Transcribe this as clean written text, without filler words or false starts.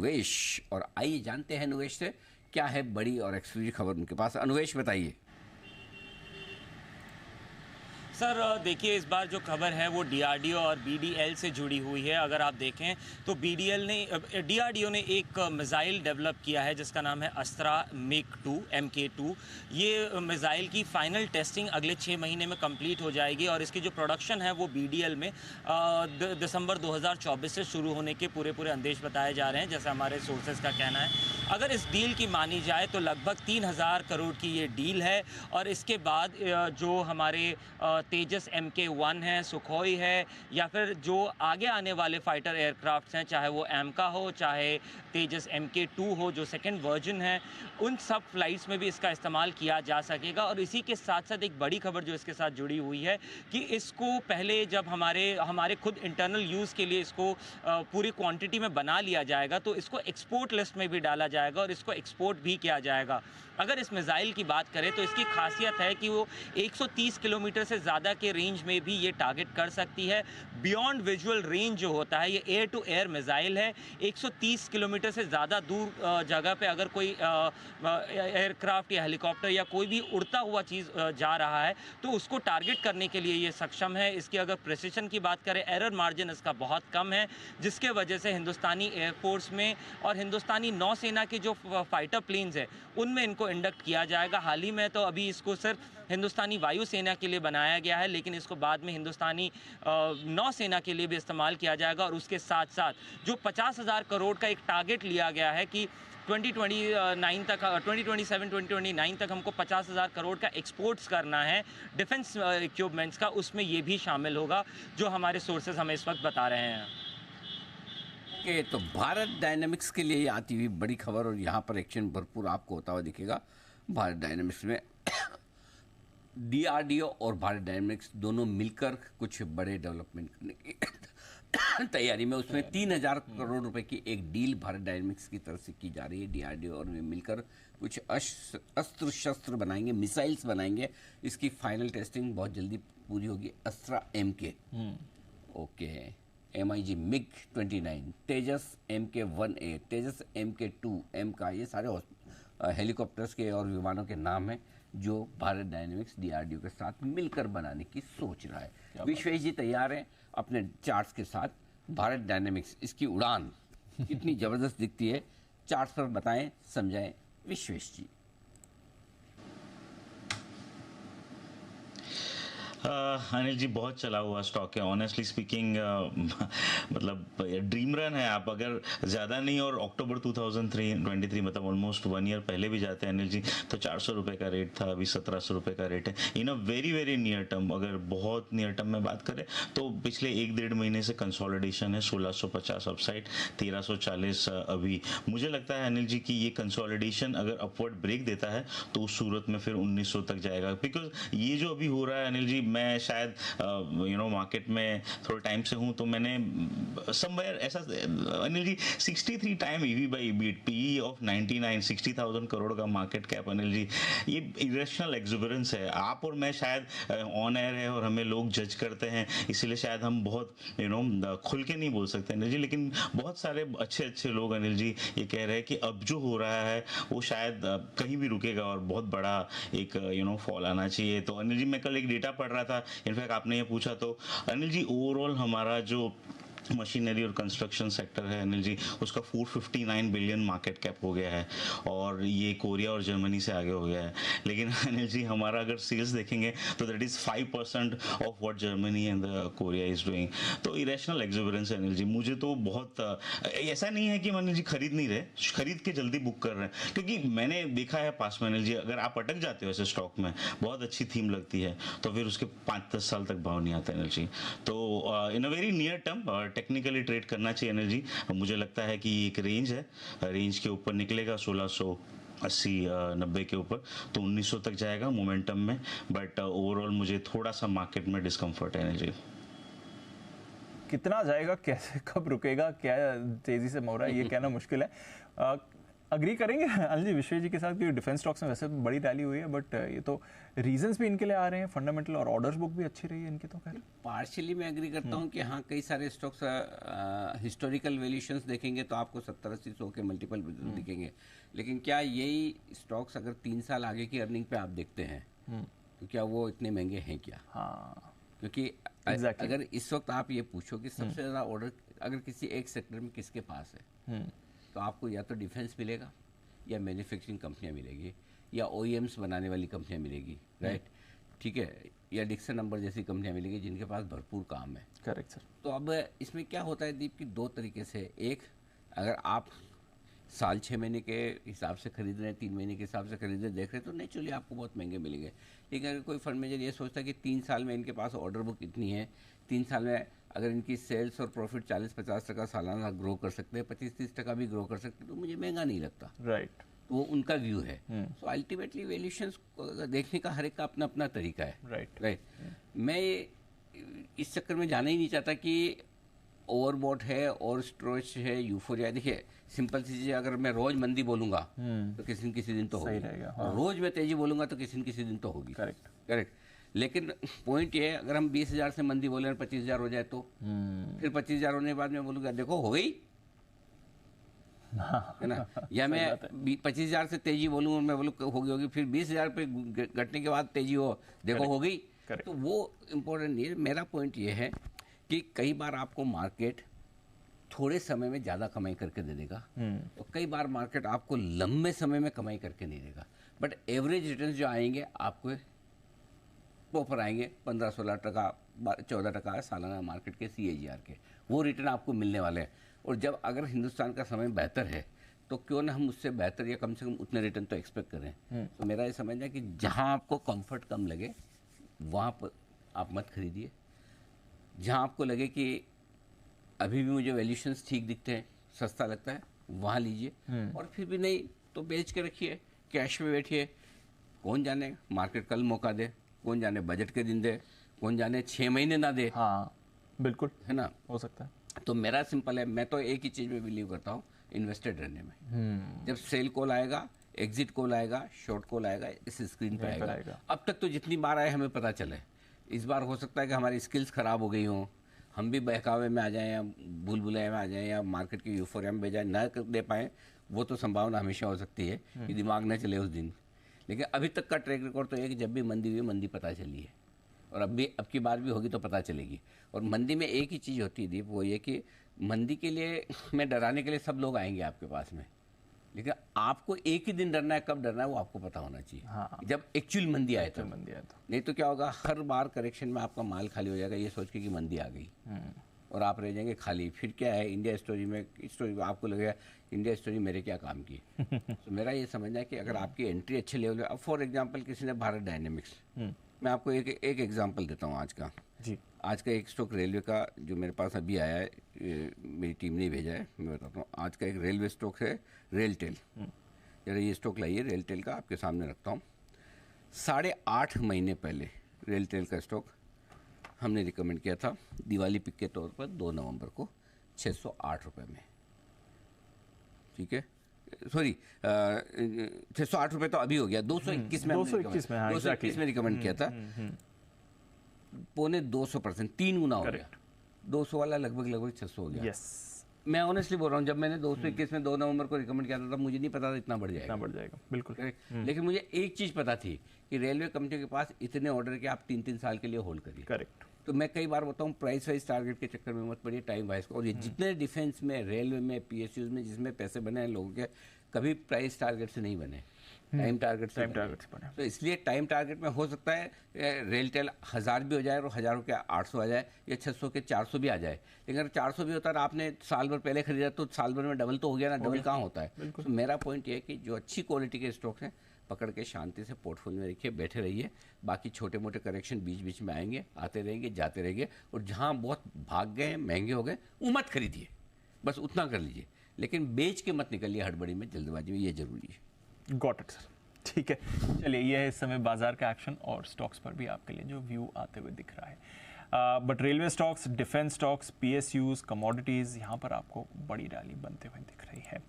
अनुवेश। और आइए जानते हैं अनुवेश से क्या है बड़ी और एक्सक्लूसिव खबर उनके पास। अनुवेश बताइए। सर देखिए, इस बार जो खबर है वो डीआरडीओ और बीडीएल से जुड़ी हुई है। अगर आप देखें तो डीआरडीओ ने एक मिसाइल डेवलप किया है जिसका नाम है अस्त्रा MK2। ये मिसाइल की फाइनल टेस्टिंग अगले 6 महीने में कंप्लीट हो जाएगी और इसकी जो प्रोडक्शन है वो बीडीएल में दिसंबर 2024 से शुरू होने के पूरे अंदेश बताए जा रहे हैं, जैसा हमारे सोर्सेज का कहना है। अगर इस डील की मानी जाए तो लगभग 3000 करोड़ की ये डील है और इसके बाद जो हमारे तेजस MK1 है, सुखोई है, या फिर जो आगे आने वाले फाइटर एयरक्राफ्ट्स हैं, चाहे वो एमका हो, चाहे तेजस MK2 हो जो सेकंड वर्जन है, उन सब फ्लाइट्स में भी इसका इस्तेमाल किया जा सकेगा। और इसी के साथ साथ एक बड़ी खबर जो इसके साथ जुड़ी हुई है कि इसको पहले जब हमारे खुद इंटरनल यूज़ के लिए इसको पूरी क्वांटिटी में बना लिया जाएगा तो इसको एक्सपोर्ट लिस्ट में भी डाला जाएगा और इसको एक्सपोर्ट भी किया जाएगा। अगर इस मिसाइल की बात करें तो इसकी खासियत है कि वो 130 किलोमीटर से ज़्यादा के रेंज में भी ये टारगेट कर सकती है। बियॉन्ड विजुअल रेंज जो होता है, ये एयर टू एयर मिसाइल है। 130 किलोमीटर से ज़्यादा दूर जगह पे अगर कोई एयरक्राफ्ट या हेलीकॉप्टर या कोई भी उड़ता हुआ चीज़ जा रहा है तो उसको टारगेट करने के लिए ये सक्षम है। इसकी अगर प्रिसिशन की बात करें, एरर मार्जिन इसका बहुत कम है, जिसके वजह से हिंदुस्तानी एयरफोर्स में और हिंदुस्तानी नौसेना के जो फाइटर प्लेन्स हैं उनमें इनको इंडक्ट किया जाएगा। हाल ही में तो अभी इसको सिर्फ हिंदुस्तानी वायुसेना के लिए बनाया गया है, लेकिन इसको बाद में हिंदुस्तानी नौसेना के लिए भी इस्तेमाल किया जाएगा। और उसके साथ साथ जो 50,000 करोड़ का एक टारगेट लिया गया है कि 2027-2029 तक हमको 50,000 करोड़ का एक्सपोर्ट्स करना है डिफेंस इक्विपमेंट्स का, उसमें ये भी शामिल होगा, जो हमारे सोर्सेज हमें इस वक्त बता रहे हैं। तो भारत डायनामिक्स के लिए आती हुई बड़ी खबर, और यहाँ पर एक्शन भरपूर आपको होता हुआ दिखेगा। भारत डायनामिक्स में डीआरडीओ और भारत डायनामिक्स दोनों मिलकर कुछ बड़े डेवलपमेंट करने की तैयारी में, उसमें 3000 करोड़ रुपए की एक डील भारत डायनामिक्स की तरफ से की जा रही है। डीआरडीओ और मिलकर कुछ अस्त्र शस्त्र बनाएंगे, मिसाइल्स बनाएंगे। इसकी फाइनल टेस्टिंग बहुत जल्दी पूरी होगी। अस्त्रा MK, ओके, MiG MiG-29, तेजस MK1A, तेजस MK2, एमका, ये सारे हेलीकॉप्टर्स के और विमानों के नाम हैं जो भारत डायनामिक्स डीआरडीओ के साथ मिलकर बनाने की सोच रहा है। विश्वेश जी तैयार हैं अपने चार्ट्स के साथ। भारत डायनामिक्स, इसकी उड़ान कितनी ज़बरदस्त दिखती है, चार्ट्स पर बताएं, समझाएं विश्वेश जी। अनिल जी, बहुत चला हुआ स्टॉक है ऑनेस्टली स्पीकिंग। मतलब ड्रीम रन है। आप अगर ज़्यादा नहीं और अक्टूबर 2023 मतलब ऑलमोस्ट 1 ईयर पहले भी जाते हैं अनिल जी तो 400 रुपये का रेट था, अभी 1700 रुपये का रेट है। इन अ वेरी नियर टर्म, अगर बहुत नियर टर्म में बात करें तो पिछले 1-1.5 महीने से कंसोलिडेशन है। 1650 अपसाइड, 1340 अभी। मुझे लगता है अनिल जी कि ये कंसोलिडेशन अगर अपवर्ड ब्रेक देता है तो उस सूरत में फिर 1900 तक जाएगा। बिकॉज ये जो अभी हो रहा है अनिल जी, मैं शायद मार्केट में थोड़े टाइम से हूँ तो मैंने समवेयर ऐसा Anil ji 63 time EV by EBIT, PE of 99, 60,000 crore का मार्केट कैप अनिल जी, ये इरेशनल एक्सुबरेंस है। आप और मैं शायद ऑन एयर है और हमें लोग जज करते हैं, इसीलिए शायद हम बहुत खुल के नहीं बोल सकते अनिल जी, लेकिन बहुत सारे अच्छे लोग अनिल जी ये कह रहे हैं कि अब जो हो रहा है वो शायद कहीं भी रुकेगा और बहुत बड़ा एक फॉल आना चाहिए। तो अनिल जी, मैं कल एक डेटा पढ़ रहा था, इनफैक्ट आपने ये पूछा तो अनिल जी, ओवरऑल हमारा जो मशीनरी और कंस्ट्रक्शन सेक्टर है अनिल जी, उसका 459 बिलियन मार्केट कैप हो गया है और ये कोरिया और जर्मनी से आगे हो गया है। लेकिन अनिल जी, हमारा अगर सेल्स देखेंगे तो that is 5% of what Germany and Korea is doing. तो इरेशनल एक्सुबरेंस है अनिल जी। मुझे तो बहुत ऐसा नहीं है कि अनिल जी खरीद नहीं रहे, खरीद के जल्दी बुक कर रहे हैं, क्योंकि मैंने देखा है पास में अनिल जी, अगर आप अटक जाते हो ऐसे स्टॉक में, बहुत अच्छी थीम लगती है तो फिर उसके 5-10 साल तक भाव नहीं आता अनिल जी। तो in a very near term technically trade करना चाहिए अनिल जी। मुझे लगता है कि एक रेंज है, रेंज के ऊपर निकलेगा 1680-90 के ऊपर तो 1900 तक जाएगा मोमेंटम में। बट ओवरऑल मुझे थोड़ा सा मार्केट में डिस्कम्फर्ट है अनिल जी। कितना जाएगा, कैसे, कब रुकेगा, क्या तेजी से मोड़ रहा है, ये कहना मुश्किल है। अग्री करेंगे अनिल जी विश्वेश जी के साथ कि डिफेंस स्टॉक्स में वैसे तो बड़ी रैली हुई है, बट ये तो रीजंस भी इनके लिए आ रहे हैं फंडामेंटल, और ऑर्डर्स बुक भी अच्छी रही है इनकी तो खैर। पार्शियली मैं एग्री करता हूँ कि हाँ कई सारे स्टॉक्स हिस्टोरिकल वैल्यूएशंस देखेंगे तो आपको 70-80-100 के मल्टीपल दिखेंगे, लेकिन क्या यही स्टॉक्स अगर 3 साल आगे की अर्निंग पे आप देखते हैं तो क्या वो इतने महंगे हैं क्या? हाँ क्योंकि Exactly. अगर इस वक्त आप ये पूछो कि सबसे ज़्यादा ऑर्डर अगर किसी एक सेक्टर में किसके पास है तो आपको या तो डिफेंस मिलेगा या मैन्युफैक्चरिंग कंपनियां मिलेगी या OEMs बनाने वाली कंपनियां मिलेगी, राइट? ठीक है, या डिक्सन नंबर जैसी कंपनियां मिलेगी जिनके पास भरपूर काम है। Correct sir. तो अब इसमें क्या होता है दीप की 2 तरीके से, एक अगर आप साल 6 महीने के हिसाब से खरीद रहे हैं, 3 महीने के हिसाब से खरीद रहे हैं, देख रहे हैं तो नेचुरली आपको बहुत महंगे मिलेंगे। लेकिन अगर कोई फंड मैनेजर ये सोचता है कि 3 साल में इनके पास ऑर्डर बुक इतनी है, 3 साल में अगर इनकी सेल्स और प्रॉफिट 40-50% सालाना ग्रो कर सकते हैं, 25-30% भी ग्रो कर सकते हैं, तो मुझे महंगा नहीं लगता। राइट। तो वो उनका व्यू है। सो अल्टीमेटली वैल्यूएशंस देखने का हर एक का अपना अपना तरीका है। राइट। मैं इस चक्कर में जाना ही नहीं चाहता कि ओवरबॉट है और स्ट्रोच है, यूफोरिया। देखिए सिंपल सी चीज़, अगर मैं रोज मंदी बोलूंगा तो किसी न किसी दिन तो सही होगी, रहेगा, और रोज मैं तेजी बोलूंगा तो किसी न किसी दिन तो होगी। करेक्ट। करेक्ट। लेकिन पॉइंट ये है, अगर हम 20,000 से मंदी बोले और 25,000 हो जाए तो फिर 25,000 होने के बाद मैं बोलूँगा देखो हो गई, है ना? या मैं 25,000 से तेजी बोलूँ और मैं बोलूँ होगी, फिर 20,000 पे घटने के बाद तेजी हो, देखो हो गई। तो वो इम्पोर्टेंट नहीं है। मेरा पॉइंट ये है कि कई बार आपको मार्केट थोड़े समय में ज़्यादा कमाई करके दे देगा और कई बार मार्केट आपको लंबे समय में कमाई करके नहीं देगा, बट एवरेज रिटर्न्स जो आएंगे आपको प्रॉपर आएंगे, 15-16% 14% सालाना मार्केट के CAGR के, वो रिटर्न आपको मिलने वाले हैं। और जब अगर हिंदुस्तान का समय बेहतर है तो क्यों ना हम उससे बेहतर या कम से कम उतने रिटर्न तो एक्सपेक्ट करें। तो मेरा ये समझना है कि जहाँ आपको कंफर्ट कम लगे वहाँ पर आप मत खरीदिए। जहाँ आपको लगे कि अभी भी मुझे वैल्यूशंस ठीक दिखते हैं, सस्ता लगता है, वहाँ लीजिए। और फिर भी नहीं तो बेच के रखिए, कैश में बैठिए। कौन जाने मार्केट कल मौका दे, कौन जाने बजट के दिन दे, कौन जाने 6 महीने ना दे। हाँ बिल्कुल, है ना? हो सकता है। तो मेरा सिंपल है, मैं तो एक ही चीज़ में बिलीव करता हूँ, इन्वेस्टेड रहने में। जब सेल कॉल आएगा, एग्जिट कॉल आएगा, शॉर्ट कॉल आएगा, इस स्क्रीन पे आएगा। अब तक तो जितनी बार आए हमें पता चले, इस बार हो सकता है कि हमारी स्किल्स खराब हो गई हों, हम भी बहकावे में आ जाएं या भूल भुलैया में आ जाएं या मार्केट की यूफोरिया में बजाय न दे पाएँ, वो तो संभावना हमेशा हो सकती है कि दिमाग न चले उस दिन। लेकिन अभी तक का ट्रैक रिकॉर्ड तो है कि जब भी मंदी हुई, मंदी पता चली है, और अब की बार भी होगी तो पता चलेगी। और मंदी में एक ही चीज़ होती है दीप, वो ये कि मंदी के लिए मैं डराने के लिए सब लोग आएंगे आपके पास में, लेकिन आपको एक ही दिन डरना है, कब डरना है वो आपको पता होना चाहिए। हाँ। जब एक्चुअल मंदी आए तो। तो नहीं तो क्या होगा, हर बार करेक्शन में आपका माल खाली हो जाएगा ये सोच के कि मंदी आ गई, और आप रह जाएंगे खाली। फिर क्या है, इंडिया स्टोरी में आपको लगेगा इंडिया स्टोरी मेरे क्या काम की। तो मेरा ये समझना है कि अगर आपकी एंट्री अच्छे लेवल पे, अब फॉर एग्जांपल किसी ने भारत डायनेमिक्स, मैं आपको एक एग्जांपल देता हूँ आज का जी। आज का एक स्टॉक रेलवे का जो मेरे पास अभी आया है, मेरी टीम ने भेजा है, मैं बताता हूँ। आज का एक रेलवे स्टॉक है रेलटेल। जरा ये स्टॉक लाइए, रेलटेल का आपके सामने रखता हूँ। 8.5 महीने पहले रेलटेल का स्टॉक हमने रिकमेंड किया था दिवाली पिक के तौर पर 2 नवंबर को 608 रुपये में। ठीक है, सॉरी 608 रुपये तो अभी हो गया, 221 में 221 में रिकमेंड किया था। 250%, 3 गुना हो गया। 200 वाला लगभग 600 हो गया। मैं ऑनेस्टली बोल रहा हूँ, जब मैंने 221 में 2 नवंबर को रिकमेंड किया था तब मुझे नहीं पता था इतना बढ़ जाएगा। बिल्कुल। लेकिन मुझे एक चीज़ पता थी कि रेलवे कंपनी के पास इतने ऑर्डर के आप 3-3 साल के लिए होल्ड करिए। करेक्ट। तो मैं कई बार बताऊँ, प्राइस वाइज टारगेट के चक्कर में मत पड़िए, टाइम वाइज। और ये जितने डिफेंस में, रेलवे में, PSUs में जिसमें पैसे बने हैं लोगों के, कभी प्राइस टारगेट से नहीं बने, टाइम टारगेट से बने। तो इसलिए टाइम टारगेट में हो सकता है रेलटेल 1000 भी हो जाए और 1000 के 800 आ जाए, या 600 के 400 भी आ जाए। लेकिन अगर 400 भी होता है आपने साल भर पहले खरीदा तो साल भर में डबल तो हो गया ना, डबल कहाँ होता है। तो मेरा पॉइंट ये है कि जो अच्छी क्वालिटी के स्टॉक्स हैं पकड़ के शांति से पोर्टफोलियो में रखिए, बैठे रहिए। बाकी छोटे मोटे करेक्शन बीच बीच में आएंगे, आते रहेंगे, जाते रहेंगे। और जहाँ बहुत भाग गए, महंगे हो गए, वो मत खरीदिए, बस उतना कर लीजिए। लेकिन बेच के मत निकलिए हड़बड़ी में, जल्दबाजी में, ये जरूरी है। गॉट इट सर, ठीक है। चलिए, ये है इस समय बाजार का एक्शन और स्टॉक्स पर भी आपके लिए जो व्यू आते हुए दिख रहा है। But railway stocks, defence stocks, PSUs, commodities, यहाँ पर आपको बड़ी रैली बनते हुए दिख रही है।